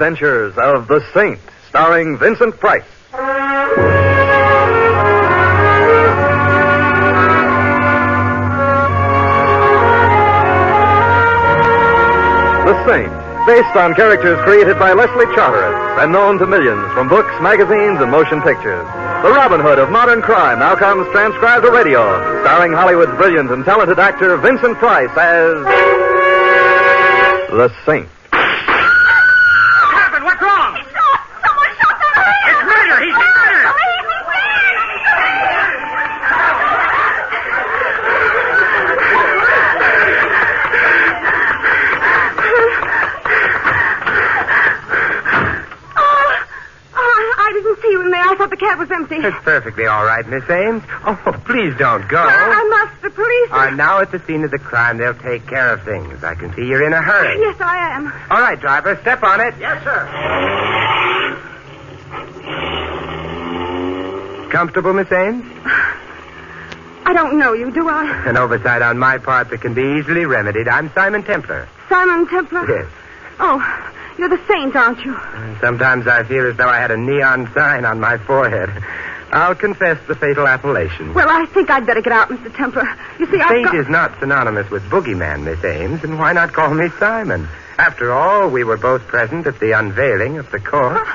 adventures of The Saint, starring Vincent Price. The Saint, based on characters created by Leslie Charteris and known to millions from books, magazines, and motion pictures. The Robin Hood of modern crime now comes transcribed to radio, starring Hollywood's brilliant and talented actor Vincent Price as The Saint. What happened? What's wrong? Someone shot the man! It's murder! He's murdered! I didn't see you in there. I thought the cab was empty. It's perfectly all right, Miss Ames. Oh, please don't go. I must. The police are now at the scene of the crime. They'll take care of things. I can see you're in a hurry. Yes, I am. All right, driver, step on it. Yes, sir. Comfortable, Miss Ames? I don't know you, do I? An oversight on my part that can be easily remedied. I'm Simon Templar. Simon Templar? Yes. Oh, you're the Saint, aren't you? Sometimes I feel as though I had a neon sign on my forehead. I'll confess the fatal appellation. Well, I think I'd better get out, Mr. Templar. You see, Saint is not synonymous with boogeyman, Miss Ames, and why not call me Simon? After all, we were both present at the unveiling of the corpse.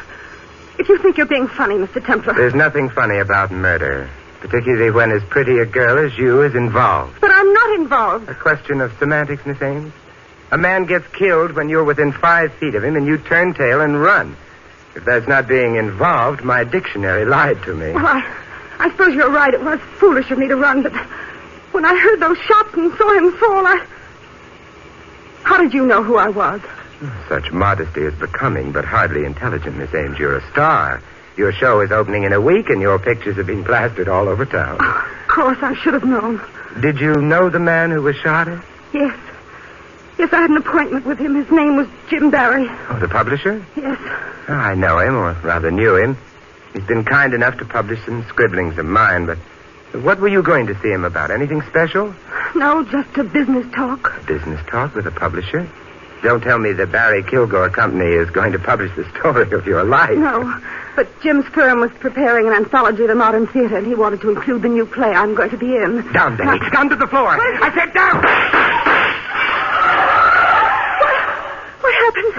If you think you're being funny, Mr. Templar. There's nothing funny about murder, particularly when as pretty a girl as you is involved. But I'm not involved. A question of semantics, Miss Ames. A man gets killed when you're within 5 feet of him and you turn tail and run. If that's not being involved, my dictionary lied to me. Well, I suppose you're right. It was foolish of me to run, but when I heard those shots and saw him fall, How did you know who I was? Such modesty is becoming, but hardly intelligent, Miss Ames. You're a star. Your show is opening in a week, and your pictures have been plastered all over town. Oh, of course, I should have known. Did you know the man who was shot at? Yes. Yes, I had an appointment with him. His name was Jim Barry. Oh, the publisher? Yes. Oh, I know him, or rather knew him. He's been kind enough to publish some scribblings of mine, but what were you going to see him about? Anything special? No, just a business talk. Business talk with a publisher? Don't tell me the Barry Kilgore Company is going to publish the story of your life. No, but Jim's firm was preparing an anthology of the modern theater, and he wanted to include the new play I'm going to be in. Down, Betty. Down to the floor. I said down! What happened?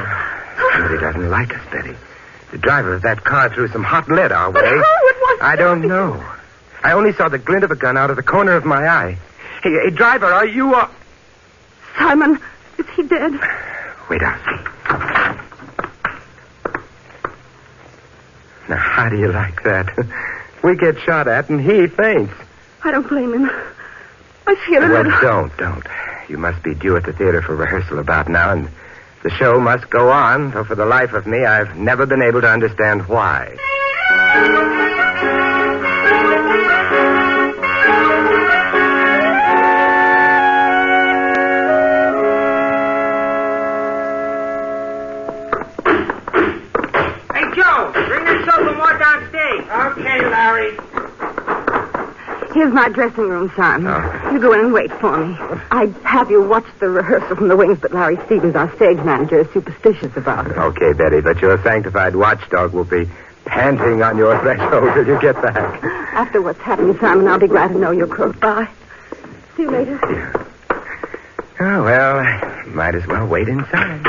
Somebody doesn't like us, Betty. The driver of that car threw some hot lead our way. But who? It was... I don't know. I only saw the glint of a gun out of the corner of my eye. Hey, driver, are you... Simon, is he dead? Wait, I'll see. Now, how do you like that? We get shot at and he faints. I don't blame him. I feel a little... Don't. You must be due at the theater for rehearsal about now, and the show must go on, though for the life of me, I've never been able to understand why. Hey, Joe, bring this sofa more downstage. Okay, Larry. Here's my dressing room, son. Oh. You go in and wait for me. I'd have you watch the rehearsal from the wings, but Larry Stevens, our stage manager, is superstitious about it. Okay, Betty, but your sanctified watchdog will be panting on your threshold till you get back. After what's happened, Simon, I'll be glad to know you're close by. See you later. Yeah. Oh, well, might as well wait inside.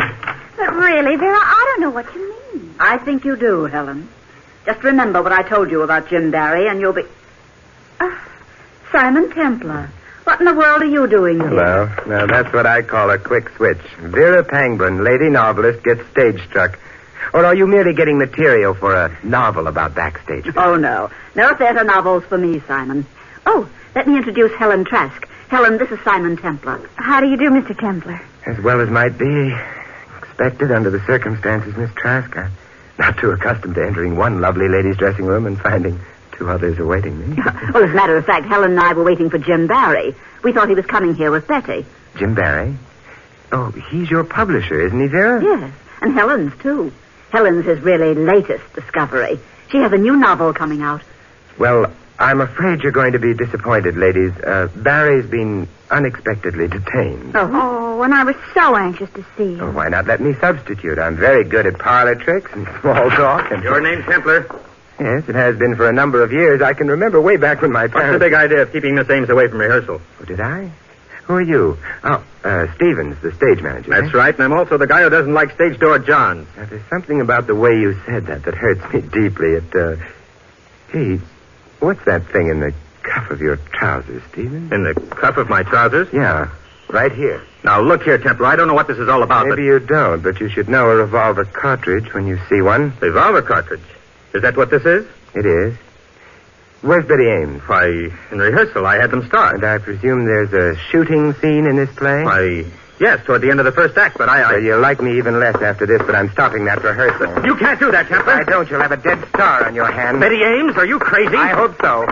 But really, Vera, I don't know what you mean. I think you do, Helen. Just remember what I told you about Jim Barry, and you'll be... Simon Templar. What in the world are you doing here? Hello. Now, that's what I call a quick switch. Vera Pangburn, lady novelist, gets stage struck. Or are you merely getting material for a novel about backstage? Oh, no. No theater novels for me, Simon. Oh, let me introduce Helen Trask. Helen, this is Simon Templar. How do you do, Mr. Templar? As well as might be expected under the circumstances, Miss Trask. I'm not too accustomed to entering one lovely lady's dressing room and finding 2 others awaiting me. Well, as a matter of fact, Helen and I were waiting for Jim Barry. We thought he was coming here with Betty. Jim Barry? Oh, he's your publisher, isn't he, Vera? Yes, and Helen's, too. Helen's his really latest discovery. She has a new novel coming out. Well, I'm afraid you're going to be disappointed, ladies. Barry's been unexpectedly detained. Oh, Oh, and I was so anxious to see you. Oh, why not let me substitute? I'm very good at parlor tricks and small talk. And Your name, Templar? Yes, it has been for a number of years. I can remember way back when my What's the parents... big idea of keeping Miss Ames away from rehearsal? Oh, did I? Who are you? Oh, Stevens, the stage manager. That's right, and I'm also the guy who doesn't like stage door John. Now, there's something about the way you said that hurts me deeply. Gee, what's that thing in the cuff of your trousers, Stevens? In the cuff of my trousers? Yeah, right here. Now, look here, Templar. I don't know what this is all about, Maybe you don't, but you should know a revolver cartridge when you see one. Revolver cartridge. Is that what this is? It is. Where's Betty Ames? Why, in rehearsal, I had them start. And I presume there's a shooting scene in this play? Why, yes, toward the end of the first act, but Well, you'll like me even less after this, but I'm stopping that rehearsal. You can't do that, Templar. If I don't, you'll have a dead star on your hand. Betty Ames, are you crazy? I hope so.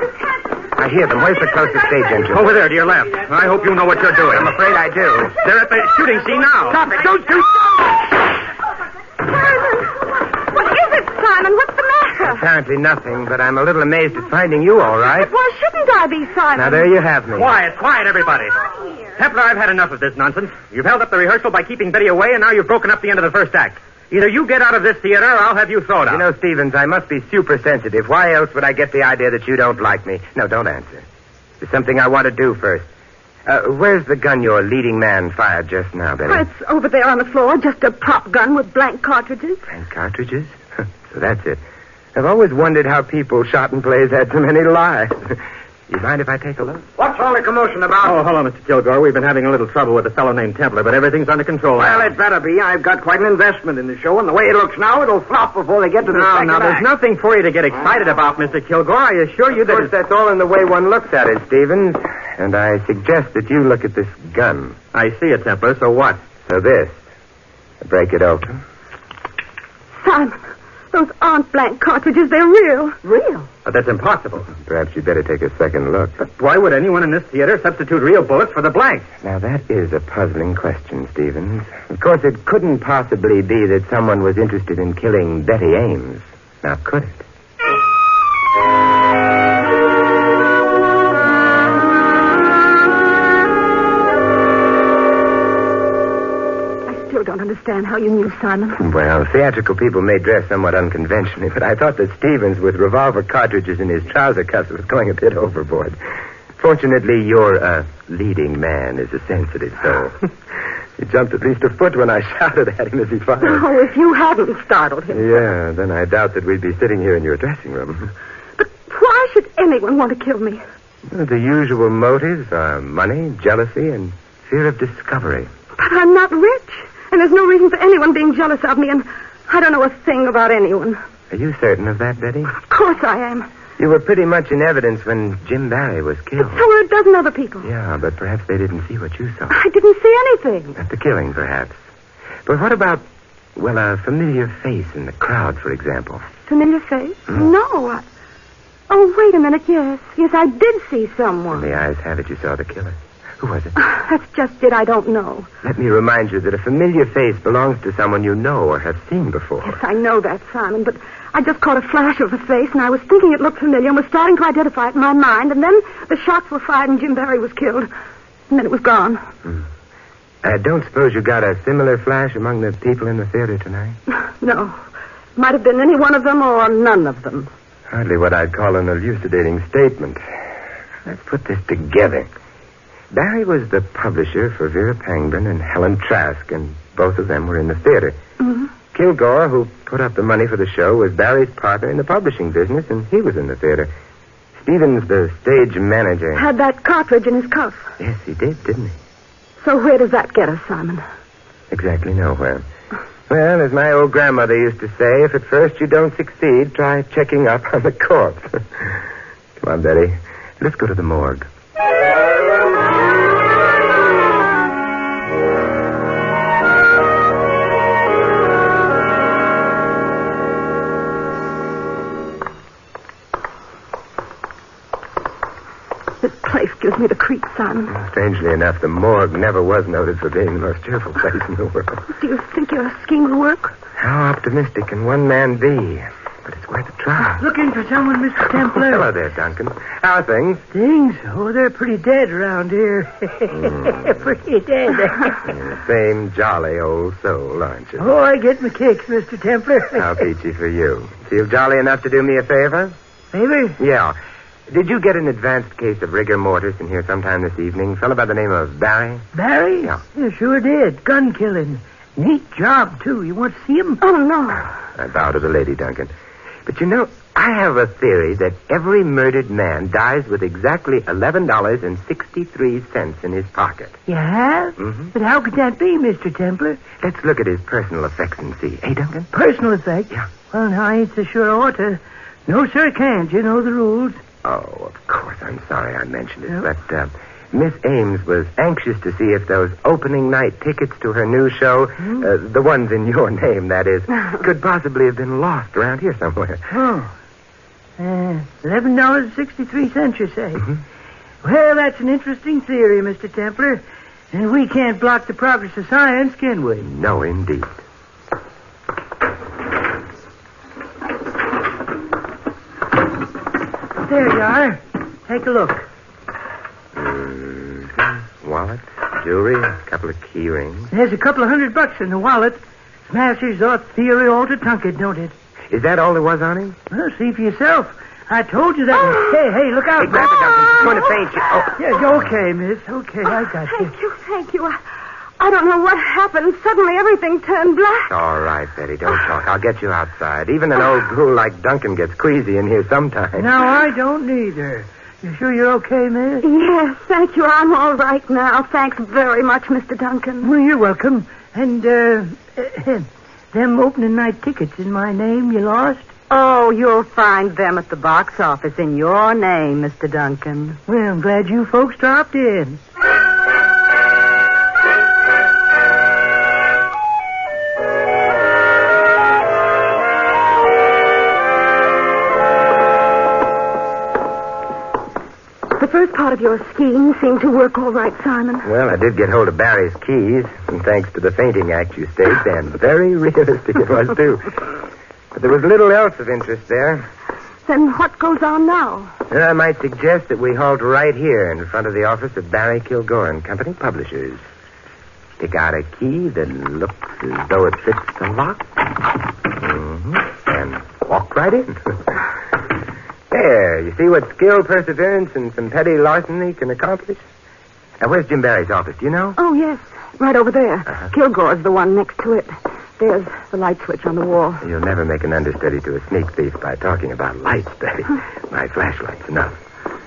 I hear them. Where's the closest stage entrance? Over there, to your left. I hope you know what you're doing. I'm afraid I do. They're at the shooting scene now. Stop it. Don't shoot. Simon! What is it, Simon? What's the matter? Apparently nothing, but I'm a little amazed at finding you all right. But why shouldn't I be, Simon? Now, there you have me. Quiet, everybody. Templar, I've had enough of this nonsense. You've held up the rehearsal by keeping Betty away, and now you've broken up the end of the first act. Either you get out of this theater, or I'll have you thrown out. You know, Stevens, I must be super sensitive. Why else would I get the idea that you don't like me? No, don't answer. There's something I want to do first. Where's the gun your leading man fired just now, Betty? Oh, it's over there on the floor, just a prop gun with blank cartridges. Blank cartridges? So that's it. I've always wondered how people shot in plays had so many lives. You mind if I take a look? What's all the commotion about? Oh, hello, Mr. Kilgore. We've been having a little trouble with a fellow named Templar, but everything's under control Well, now. it better be. I've got quite an investment in the show, and the way it looks now, it'll flop before they get to the second Now, there's act. nothing for you to get excited about, Mr. Kilgore. I assure you Of that course, that's all in the way one looks at it, Stevens. And I suggest that you look at this gun. I see it, Templar. So what? So this. Break it open. Simon, those aren't blank cartridges. They're real. Real? That's impossible. Perhaps you'd better take a second look. But why would anyone in this theater substitute real bullets for the blanks? Now, that is a puzzling question, Stevens. Of course, it couldn't possibly be that someone was interested in killing Betty Ames. Now, could it? I still don't understand how you knew, Simon. Well, theatrical people may dress somewhat unconventionally, but I thought that Stevens, with revolver cartridges in his trouser cuffs, was going a bit overboard. Fortunately, your leading man is a sensitive soul. He jumped at least a foot when I shouted at him as he fired. Oh, if you hadn't startled him. Yeah, then I doubt that we'd be sitting here in your dressing room. But why should anyone want to kill me? The usual motives are money, jealousy, and fear of discovery. But I'm not rich, and there's no reason for anyone being jealous of me, and I don't know a thing about anyone. Are you certain of that, Betty? Of course I am. You were pretty much in evidence when Jim Barry was killed. But so were a dozen other people. Yeah, but perhaps they didn't see what you saw. I didn't see anything. At the killing, perhaps. But what about, well, a familiar face in the crowd, for example? Familiar face? No. Oh, wait a minute. Yes, I did see someone. And the eyes have it you saw the killer. Who was it? That's just it. I don't know. Let me remind you that a familiar face belongs to someone you know or have seen before. Yes, I know that, Simon, but I just caught a flash of the face, and I was thinking it looked familiar and was starting to identify it in my mind, and then the shots were fired and Jim Barry was killed, and then it was gone. I don't suppose you got a similar flash among the people in the theater tonight? No. Might have been any one of them or none of them. Hardly what I'd call an elucidating statement. Let's put this together. Barry was the publisher for Vera Pangburn and Helen Trask, and both of them were in the theater. Mm-hmm. Kilgore, who put up the money for the show, was Barry's partner in the publishing business, and he was in the theater. Stevens, the stage manager... Had that cartridge in his cuff. Yes, he did, didn't he? So where does that get us, Simon? Exactly nowhere. Well, as my old grandmother used to say, if at first you don't succeed, try checking up on the corpse. Come on, Betty. Let's go to the morgue. This place gives me the creeps, Simon. Strangely enough, the morgue never was noted for being the most cheerful place in the world. Do you think your scheme will work? How optimistic can one man be? But it's worth a try. try. Looking for someone, Mr. Templar? Hello there, Duncan. How are things? Things? Oh, they're pretty dead around here. Pretty dead. Same jolly old soul, aren't you? Oh, I get my kicks, Mr. Templar. How peachy for you. Feel jolly enough to do me a favor? Favor? Yeah. Did you get an advanced case of rigor mortis in here sometime this evening? Fellow by the name of Barry? Barry? Yeah. Sure did. Gun killing. Neat job, too. You want to see him? Oh, no. I bow to the lady, Duncan. But you know, I have a theory that every murdered man dies with exactly $11.63 in his pocket. You have? Mm-hmm. But how could that be, Mr. Templar? Let's look at his personal effects and see. Hey, Duncan? Personal effect? Yeah. Well, now, I ain't so sure I ought to. No, sir, can't. You know the rules. Oh, of course. I'm sorry I mentioned it. But Miss Ames was anxious to see if those opening night tickets to her new show, the ones in your name, that is, could possibly have been lost around here somewhere. Oh. $11.63, you say? Mm-hmm. Well, that's an interesting theory, Mr. Templar. And we can't block the progress of science, can we? No, indeed. There you are. Take a look. Wallet, jewelry, a couple of key rings. There's a couple of $100 in the wallet. Smashes our theory all to Tunket, don't it? Is that all there was on him? Well, see for yourself. I told you that. Hey, look out. Hey, grab it, Duncan. She's going to faint you. Oh. Yeah, okay, miss. Okay, I got you. Thank you. I don't know what happened. Suddenly everything turned black. All right, Betty, don't talk. I'll get you outside. Even an old ghoul like Duncan gets queasy in here sometimes. No, I don't neither. You sure you're okay, miss? Yes, thank you. I'm all right now. Thanks very much, Mr. Duncan. Well, you're welcome. And, them opening night tickets in my name you lost? Oh, you'll find them at the box office in your name, Mr. Duncan. Well, I'm glad you folks dropped in. The first part of your scheme seemed to work all right, Simon. Well, I did get hold of Barry's keys, and thanks to the fainting act you staged, and very realistic it was, too. But there was little else of interest there. Then what goes on now? And I might suggest that we halt right here in front of the office of Barry Kilgore and Company, Publishers. Pick out a key that looks as though it fits the lock. And walk right in. There, you see what skill, perseverance, and some petty larceny can accomplish? Now, where's Jim Barry's office? Do you know? Oh, yes. Right over there. Kilgore's the one next to it. There's the light switch on the wall. You'll never make an understudy to a sneak thief by talking about lights, Betty. My flashlight's enough.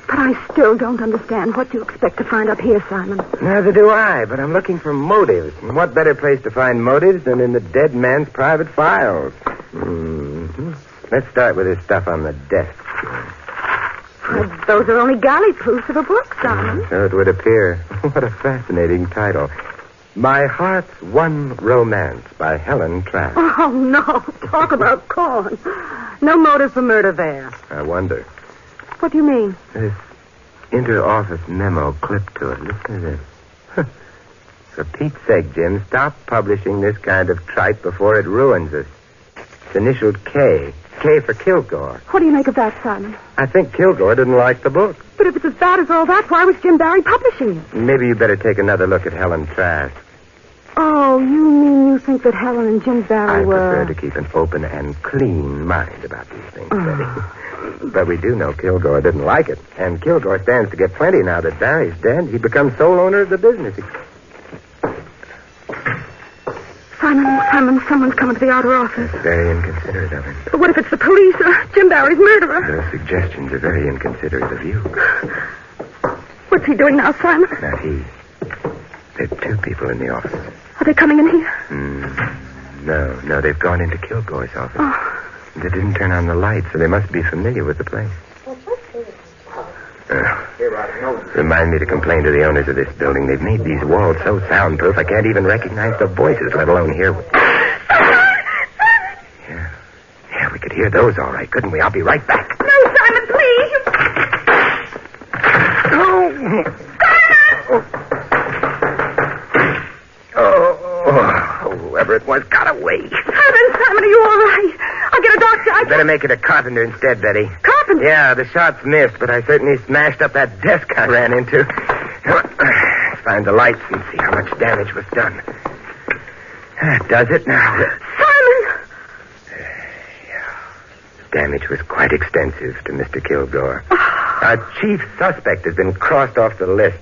But I still don't understand what you expect to find up here, Simon. Neither do I, but I'm looking for motives. And what better place to find motives than in the dead man's private files? Let's start with this stuff on the desk. Those are only galley proofs of a book, Simon. So it would appear. What a fascinating title. My Heart's One Romance by Helen Trask. Oh, no. Talk about corn. No motive for murder there. I wonder. What do you mean? This inter-office memo clipped to it. Listen to this. For Pete's sake, Jim, stop publishing this kind of tripe before it ruins us. It's initialed K. K for Kilgore. What do you make of that, Simon? I think Kilgore didn't like the book. But if it's as bad as all that, why was Jim Barry publishing it? Maybe you better take another look at Helen Trask. Oh, you mean you think that Helen and Jim Barry I were... prefer to keep an open and clean mind about these things, Betty. But we do know Kilgore didn't like it. And Kilgore stands to get plenty now that Barry's dead. He becomes sole owner of the business. Simon, someone's coming to the outer office. That's very inconsiderate of him. But what if it's the police or Jim Barry's murderer? Those suggestions are very inconsiderate of you. What's he doing now, Simon? Not he. There are two people in the office. Are they coming in here? No, they've gone into Kilgore's office. Oh. They didn't turn on the light, so they must be familiar with the place. Remind me to complain to the owners of this building. They've made these walls so soundproof I can't even recognize the voices, let alone hear... Yeah, we could hear those all right, couldn't we? I'll be right back. No, Simon, please. Oh, whoever it was got away. Simon, are you all right? I'll get a doctor. I Better better make it a carpenter instead, Betty. Carpenter? Yeah, the shots missed, but I certainly smashed up that desk I ran into. Let's find the lights and see how much damage was done. That does it now. Simon! Damage was quite extensive to Mr. Kilgore. Our chief suspect has been crossed off the list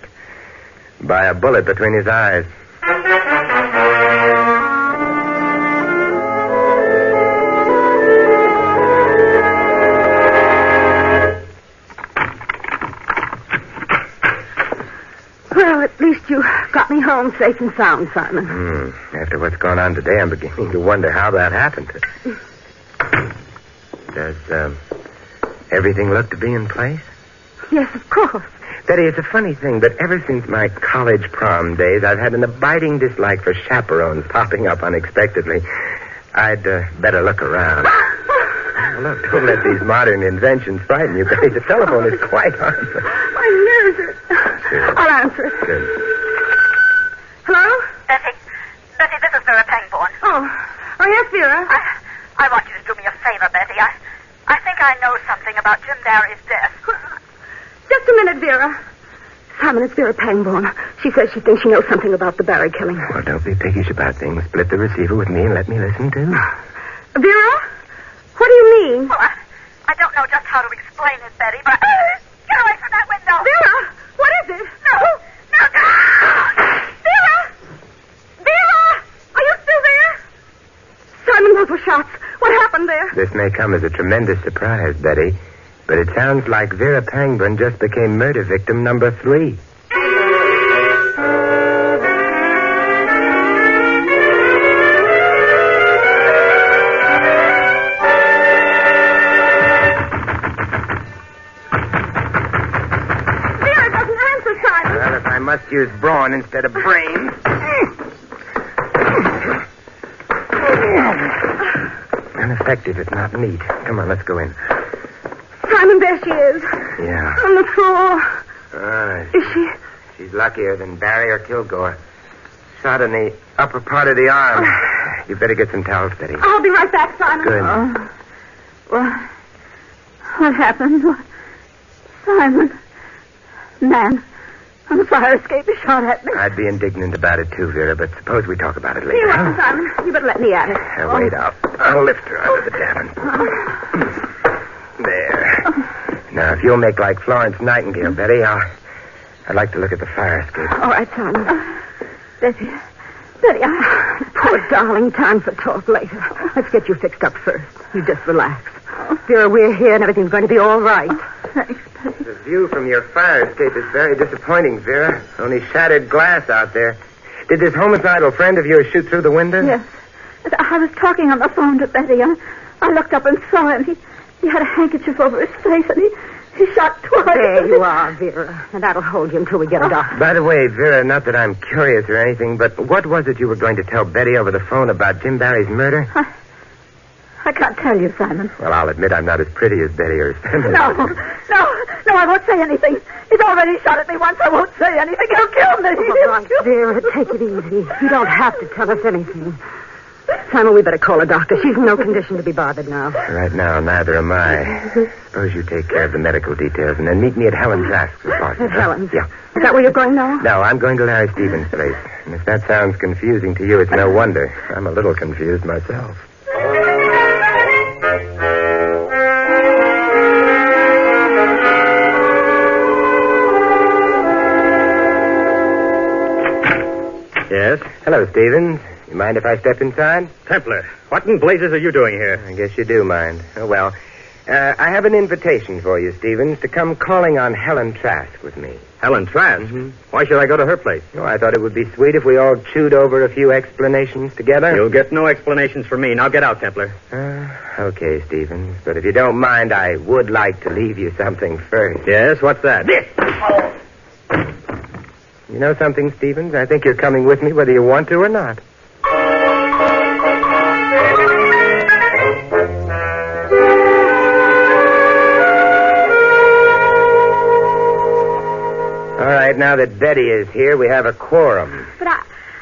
by a bullet between his eyes. Well, at least you got me home safe and sound, Simon. After what's gone on today, I'm beginning to wonder how that happened. Does everything look to be in place? Yes, of course. Betty, it's a funny thing, but ever since my college prom days, I've had an abiding dislike for chaperones popping up unexpectedly. I'd better look around. Oh, look, don't let these modern inventions frighten you, Betty. The telephone is quite harmless. My nerves are... Sure. I'll answer it. Good. Hello? Betty, this is Vera Pangborn. Oh, yes, Vera. I want you to do me a favor, Betty. I think I know something about Jim Barry's death. Just a minute, Vera. Simon, it's Vera Pangborn. She says she thinks she knows something about the Barry killing. Well, don't be piggish about things. Split the receiver with me and let me listen, too. Vera? What do you mean? Well, I don't know just how to explain it, Betty, but... Get away from that window! Vera! What is it? No! Vera! Vera! Are you still there? Simon, those were shots. What happened there? This may come as a tremendous surprise, Betty, but it sounds like Vera Pangborn just became murder victim number 3. Vera doesn't answer, Simon. Well, if I must use brawn instead of brains. Ineffective, if not neat. Come on, let's go in. Simon, there she is. Yeah. On the floor. Is she? She's luckier than Barry or Kilgore. Shot in the upper part of the arm. You better get some towels, Betty. I'll be right back, Simon. Good. What happened? Simon. Man, on the fire escape, he shot at me. I'd be indignant about it, too, Vera, but suppose we talk about it later. Here you are, Simon. You better let me at it. Wait, I'll lift her out of the davin. There. Now, if you'll make like Florence Nightingale, Betty, I'd like to look at the fire escape. All right, Simon. Betty, Poor darling, time for talk later. Let's get you fixed up first. You just relax. Vera, we're here and everything's going to be all right. thanks, Betty. The view from your fire escape is very disappointing, Vera. Only shattered glass out there. Did this homicidal friend of yours shoot through the window? Yes. I was talking on the phone to Betty. I looked up and saw him. He had a handkerchief over his face, and he shot twice. There you are, Vera. And that'll hold you until we get a doctor. By the way, Vera, not that I'm curious or anything, but what was it you were going to tell Betty over the phone about Jim Barry's murder? I can't tell you, Simon. Well, I'll admit I'm not as pretty as Betty or his family. No, I won't say anything. He's already shot at me once. I won't say anything. He'll kill me. All right, Vera, take it easy. You don't have to tell us anything. Simon, we better call a doctor. She's in no condition to be bothered now. Right now, neither am I. Suppose you take care of the medical details and then meet me at Helen Trask's apartment. At Helen's? Yeah. Is that where you're going now? No, I'm going to Larry Stevens' place. And if that sounds confusing to you, it's no wonder. I'm a little confused myself. Yes? Hello, Stevens. You mind if I step inside? Templar, what in blazes are you doing here? I guess you do mind. Oh, well. I have an invitation for you, Stevens, to come calling on Helen Trask with me. Helen Trask? Mm-hmm. Why should I go to her place? Oh, I thought it would be sweet if we all chewed over a few explanations together. You'll get no explanations from me. Now get out, Templar. Okay, Stevens. But if you don't mind, I would like to leave you something first. Yes, what's that? This! You know something, Stevens? I think you're coming with me whether you want to or not. All right, now that Betty is here, we have a quorum. But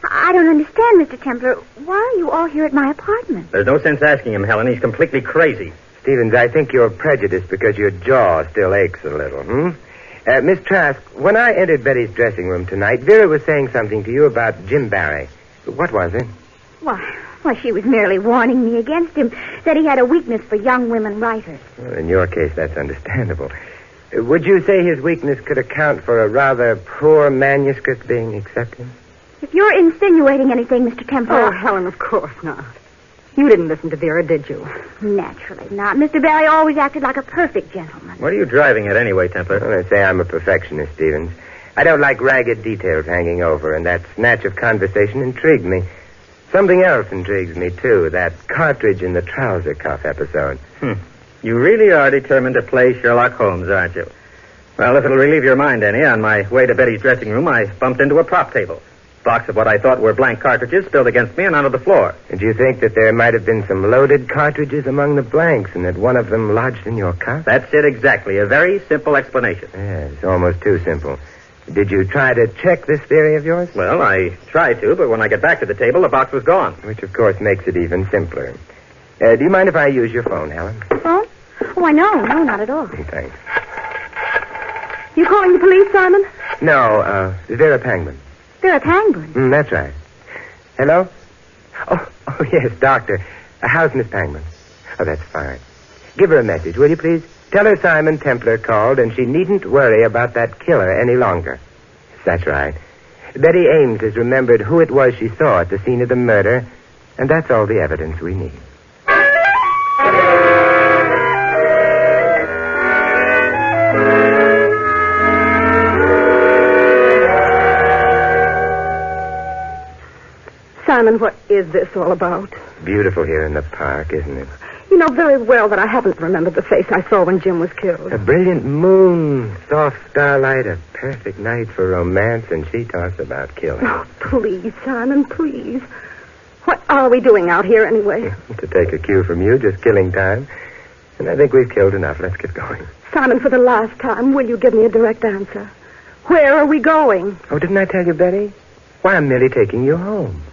I don't understand, Mr. Templar. Why are you all here at my apartment? There's no sense asking him, Helen. He's completely crazy. Stevens, I think you're prejudiced because your jaw still aches a little, Miss Trask, when I entered Betty's dressing room tonight, Vera was saying something to you about Jim Barry. What was it? Why, she was merely warning me against him. Said he had a weakness for young women writers. Well, in your case, that's understandable. Would you say his weakness could account for a rather poor manuscript being accepted? If you're insinuating anything, Mr. Templar... Oh, Helen, of course not. You didn't listen to Vera, did you? Naturally not. Mr. Barry always acted like a perfect gentleman. What are you driving at anyway, Templar? Well, they say I'm a perfectionist, Stevens. I don't like ragged details hanging over, and that snatch of conversation intrigued me. Something else intrigues me, too, that cartridge in the trouser cuff episode. You really are determined to play Sherlock Holmes, aren't you? Well, if it'll relieve your mind any, on my way to Betty's dressing room, I bumped into a prop table. Box of what I thought were blank cartridges spilled against me and onto the floor. And you think that there might have been some loaded cartridges among the blanks and that one of them lodged in your cuff? That's it exactly. A very simple explanation. Yeah, it's almost too simple. Did you try to check this theory of yours? Well, I tried to, but when I got back to the table, the box was gone. Which, of course, makes it even simpler. Do you mind if I use your phone, Helen? Oh? Why, no, not at all. Thanks. You calling the police, Simon? No, Vera Pangman. Vera Pangman? That's right. Hello? Oh, yes, Doctor. How's Miss Pangman? Oh, that's fine. Give her a message, will you, please? Tell her Simon Templar called, and she needn't worry about that killer any longer. That's right. Betty Ames has remembered who it was she saw at the scene of the murder, and that's all the evidence we need. Simon, what is this all about? Beautiful here in the park, isn't it? You know very well that I haven't remembered the face I saw when Jim was killed. A brilliant moon, soft starlight, a perfect night for romance, and she talks about killing. Oh, please, Simon, please. What are we doing out here anyway? To take a cue from you, just killing time. And I think we've killed enough. Let's get going. Simon, for the last time, will you give me a direct answer? Where are we going? Oh, didn't I tell you, Betty? Why, I'm merely taking you home.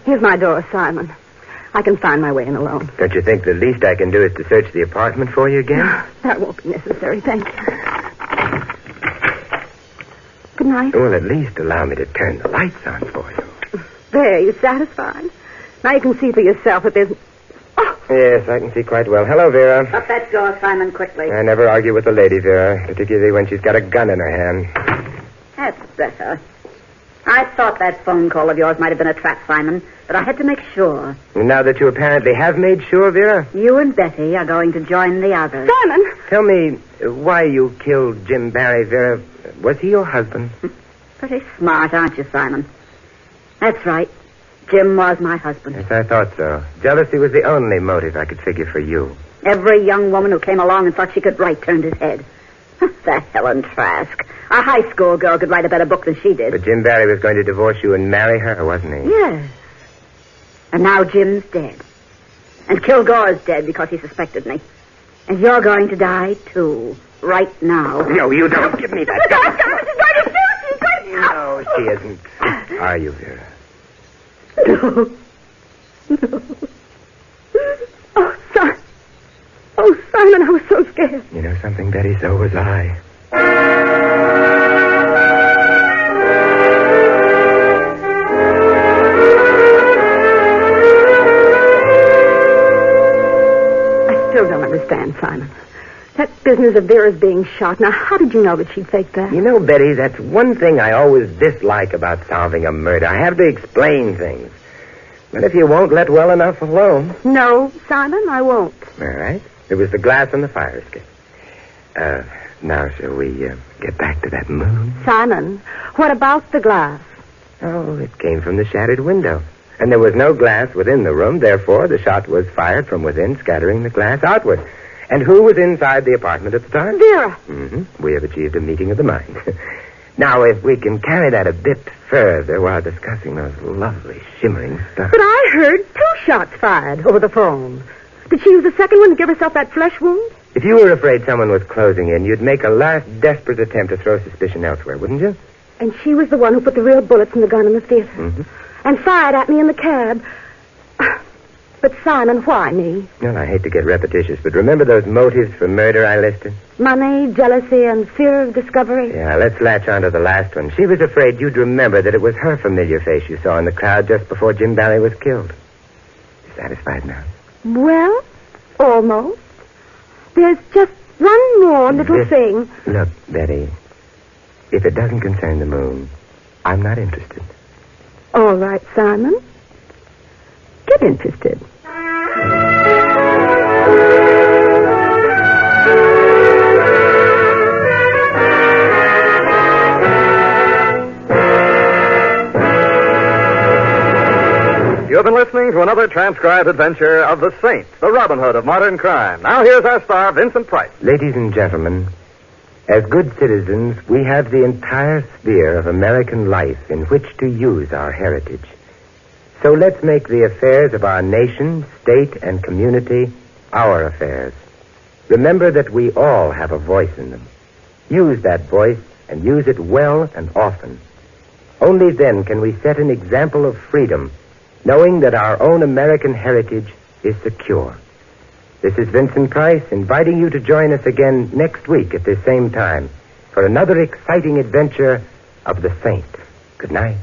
Here's my door, Simon. I can find my way in alone. Don't you think the least I can do is to search the apartment for you again? That won't be necessary, thank you. Good night. Well, at least allow me to turn the lights on for you. There, you satisfied? Now you can see for yourself that there's... Oh! Yes, I can see quite well. Hello, Vera. Up that door, Simon, quickly. I never argue with a lady, Vera, particularly when she's got a gun in her hand. That's better. I thought that phone call of yours might have been a trap, Simon, but I had to make sure. And now that you apparently have made sure, Vera? You and Betty are going to join the others. Simon! Tell me why you killed Jim Barry, Vera. Was he your husband? Pretty smart, aren't you, Simon? That's right. Jim was my husband. Yes, I thought so. Jealousy was the only motive I could figure for you. Every young woman who came along and thought she could write turned his head. That Helen Trask. A high school girl could write a better book than she did. But Jim Barry was going to divorce you and marry her, wasn't he? Yes. And now Jim's dead. And Kilgore's dead because he suspected me. And you're going to die, too. Right now. No, you don't. Give me that gun. She's going to shoot. She's going to... No, she isn't. Are you, Vera? No. No. Oh, Simon, I was so scared. You know something, Betty? So was I. I still don't understand, Simon. That business of Vera's being shot. Now, how did you know that she'd faked that? You know, Betty, that's one thing I always dislike about solving a murder. I have to explain things. But if you won't let well enough alone... No, Simon, I won't. All right. It was the glass on the fire escape. Now, shall we get back to that moon? Simon, what about the glass? Oh, it came from the shattered window. And there was no glass within the room. Therefore, the shot was fired from within, scattering the glass outward. And who was inside the apartment at the time? Vera. Mm-hmm. We have achieved a meeting of the mind. Now, if we can carry that a bit further while discussing those lovely shimmering stars. But I heard 2 shots fired over the phone. Did she use the second one to give herself that flesh wound? If you were afraid someone was closing in, you'd make a last desperate attempt to throw suspicion elsewhere, wouldn't you? And she was the one who put the real bullets in the gun in the theater. Mm-hmm. And fired at me in the cab. But, Simon, why me? Well, I hate to get repetitious, but remember those motives for murder I listed? Money, jealousy, and fear of discovery? Yeah, let's latch on to the last one. She was afraid you'd remember that it was her familiar face you saw in the crowd just before Jim Barry was killed. You satisfied now? Well, almost. There's just one more little thing. Look, Betty, if it doesn't concern the moon, I'm not interested. All right, Simon. Get interested. You have been listening to another transcribed adventure of the Saint, the Robin Hood of modern crime. Now here's our star, Vincent Price. Ladies and gentlemen, as good citizens, we have the entire sphere of American life in which to use our heritage. So let's make the affairs of our nation, state, and community our affairs. Remember that we all have a voice in them. Use that voice and use it well and often. Only then can we set an example of freedom, knowing that our own American heritage is secure. This is Vincent Price inviting you to join us again next week at this same time for another exciting adventure of the Saint. Good night.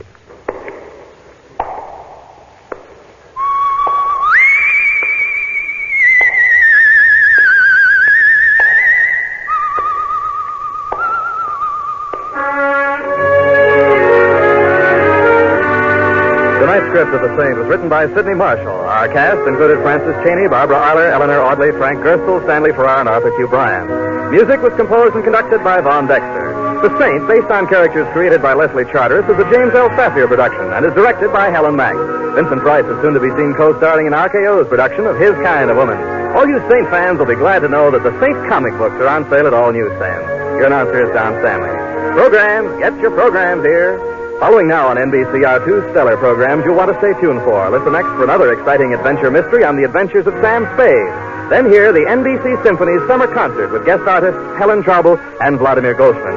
Tonight's script of The Saint was written by Sidney Marshall. Our cast included Francis Cheney, Barbara Eiler, Eleanor Audley, Frank Gerstle, Stanley Farrar, and Arthur Q. Bryan. Music was composed and conducted by Von Dexter. The Saint, based on characters created by Leslie Charteris, is a James L. Safier production and is directed by Helen Mack. Vincent Price is soon to be seen co-starring in RKO's production of His Kind of Woman. All you Saint fans will be glad to know that the Saint comic books are on sale at all newsstands. Your announcer is Don Stanley. Programs, get your programs here. Following now on NBC are two stellar programs you'll want to stay tuned for. Listen next for another exciting adventure mystery on the adventures of Sam Spade. Then hear the NBC Symphony's summer concert with guest artists Helen Traubel and Vladimir Goldsman.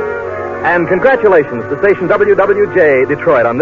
And congratulations to station WWJ Detroit on this